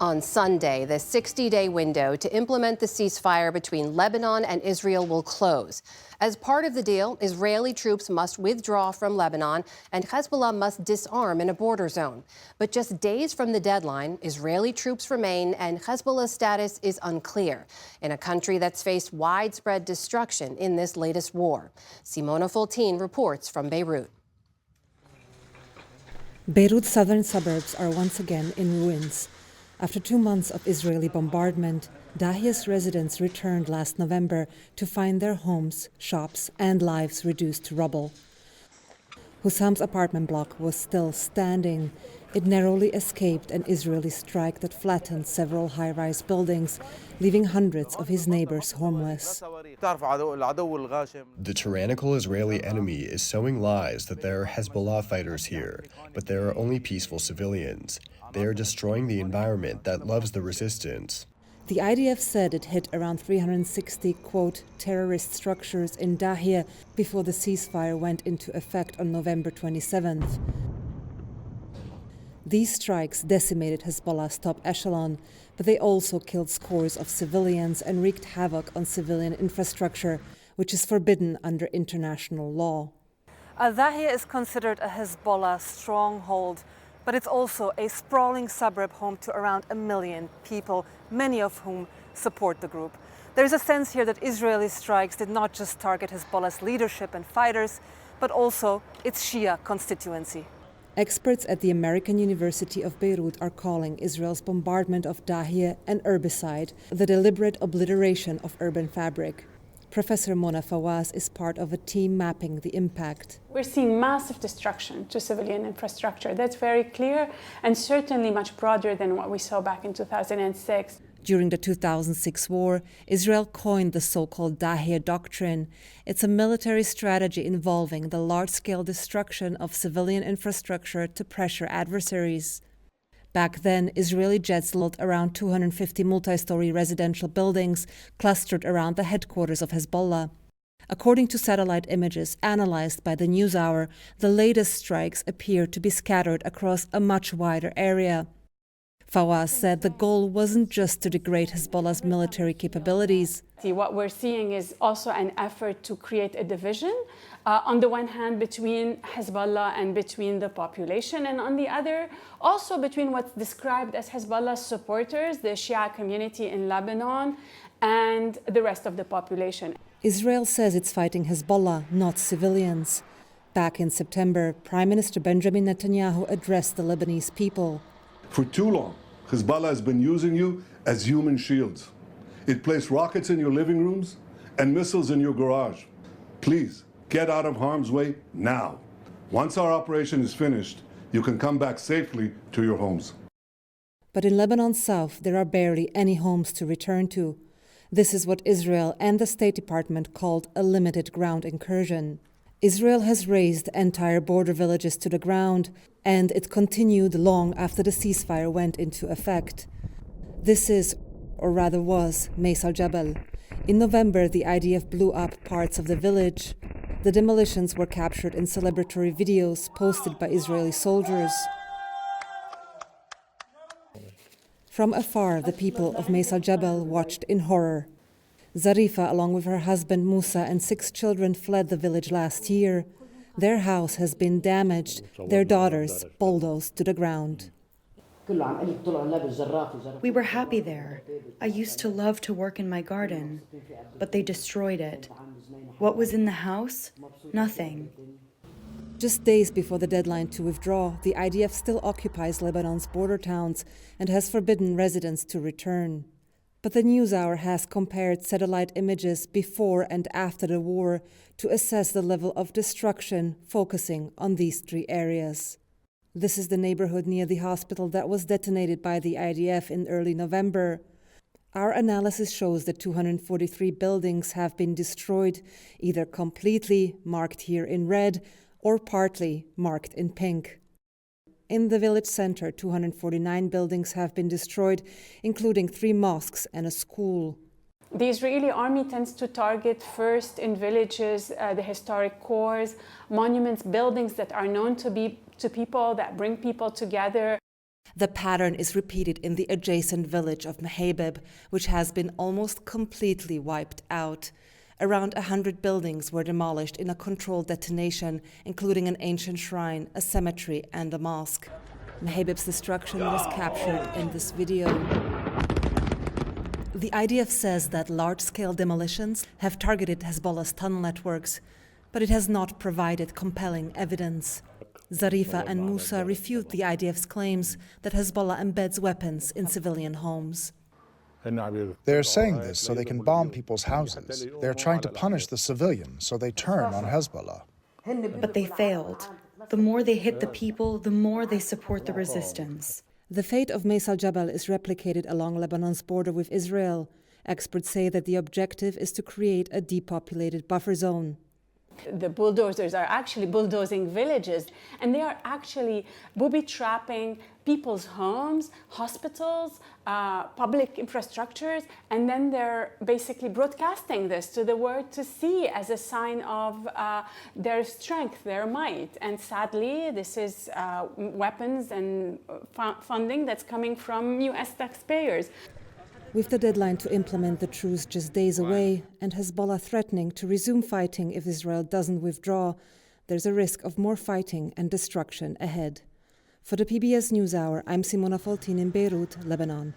On Sunday, the 60-day window to implement the ceasefire between Lebanon and Israel will close. As part of the deal, Israeli troops must withdraw from Lebanon and Hezbollah must disarm in a border zone. But just days from the deadline, Israeli troops remain and Hezbollah's status is unclear in a country that's faced widespread destruction in this latest war. Simona Foltine reports from Beirut. Beirut's southern suburbs are once again in ruins. After 2 months of Israeli bombardment, Dahiya's residents returned last November to find their homes, shops, and lives reduced to rubble. Hussam's apartment block was still standing. It narrowly escaped an Israeli strike that flattened several high-rise buildings, leaving hundreds of his neighbors homeless. The tyrannical Israeli enemy is sowing lies that there are Hezbollah fighters here, but there are only peaceful civilians. They are destroying the environment that loves the resistance. The IDF said it hit around 360, quote, terrorist structures in Dahiya before the ceasefire went into effect on November 27th. These strikes decimated Hezbollah's top echelon, but they also killed scores of civilians and wreaked havoc on civilian infrastructure, which is forbidden under international law. Dahiya is considered a Hezbollah stronghold, but it's also a sprawling suburb home to around 1 million people, many of whom support the group. There's a sense here that Israeli strikes did not just target Hezbollah's leadership and fighters, but also its Shia constituency. Experts at the American University of Beirut are calling Israel's bombardment of Dahiya an herbicide, the deliberate obliteration of urban fabric. Professor Mona Fawaz is part of a team mapping the impact. We're seeing massive destruction to civilian infrastructure. That's very clear and certainly much broader than what we saw back in 2006. During the 2006 war, Israel coined the so-called Dahiya Doctrine. It's a military strategy involving the large-scale destruction of civilian infrastructure to pressure adversaries. Back then, Israeli jets leveled around 250 multi-story residential buildings clustered around the headquarters of Hezbollah. According to satellite images analyzed by the NewsHour, the latest strikes appear to be scattered across a much wider area. Fawaz said the goal wasn't just to degrade Hezbollah's military capabilities. What we're seeing is also an effort to create a division, on the one hand between Hezbollah and between the population, and on the other also between what's described as Hezbollah's supporters, the Shia community in Lebanon, and the rest of the population. Israel says it's fighting Hezbollah, not civilians. Back in September, Prime Minister Benjamin Netanyahu addressed the Lebanese people. For too long, Hezbollah has been using you as human shields. It placed rockets in your living rooms and missiles in your garage. Please, get out of harm's way now. Once our operation is finished, you can come back safely to your homes. But in Lebanon's south, there are barely any homes to return to. This is what Israel and the State Department called a limited ground incursion. Israel has razed entire border villages to the ground, and it continued long after the ceasefire went into effect. This is, or rather was, Meis al-Jabal. In November, the IDF blew up parts of the village. The demolitions were captured in celebratory videos posted by Israeli soldiers. From afar, the people of Meis al-Jabal watched in horror. Zarifa, along with her husband Musa and 6 children, fled the village last year. Their house has been damaged, their daughters bulldozed to the ground. We were happy there. I used to love to work in my garden, but they destroyed it. What was in the house? Nothing. Just days before the deadline to withdraw, the IDF still occupies Lebanon's border towns and has forbidden residents to return. But the NewsHour has compared satellite images before and after the war to assess the level of destruction, focusing on these 3 areas. This is the neighborhood near the hospital that was detonated by the IDF in early November. Our analysis shows that 243 buildings have been destroyed, either completely, marked here in red, or partly, marked in pink. In the village center, 249 buildings have been destroyed, including 3 mosques and a school. The Israeli army tends to target first in villages the historic cores, monuments, buildings that are known to people, that bring people together. The pattern is repeated in the adjacent village of Mehabib, which has been almost completely wiped out. Around 100 buildings were demolished in a controlled detonation, including an ancient shrine, a cemetery, and a mosque. Mehabib's destruction was captured in this video. The IDF says that large-scale demolitions have targeted Hezbollah's tunnel networks, but it has not provided compelling evidence. Zarifa and Musa refute the IDF's claims that Hezbollah embeds weapons in civilian homes. They're saying this so they can bomb people's houses. They're trying to punish the civilians, so they turn on Hezbollah. But they failed. The more they hit the people, the more they support the resistance. The fate of Meis al-Jabal is replicated along Lebanon's border with Israel. Experts say that the objective is to create a depopulated buffer zone. The bulldozers are actually bulldozing villages, and they are actually booby-trapping people's homes, hospitals, public infrastructures, and then they're basically broadcasting this to the world to see as a sign of their strength, their might. And sadly, this is weapons and funding that's coming from US taxpayers. With the deadline to implement the truce just days away and Hezbollah threatening to resume fighting if Israel doesn't withdraw, there's a risk of more fighting and destruction ahead. For the PBS NewsHour, I'm Simona Foltin in Beirut, Lebanon.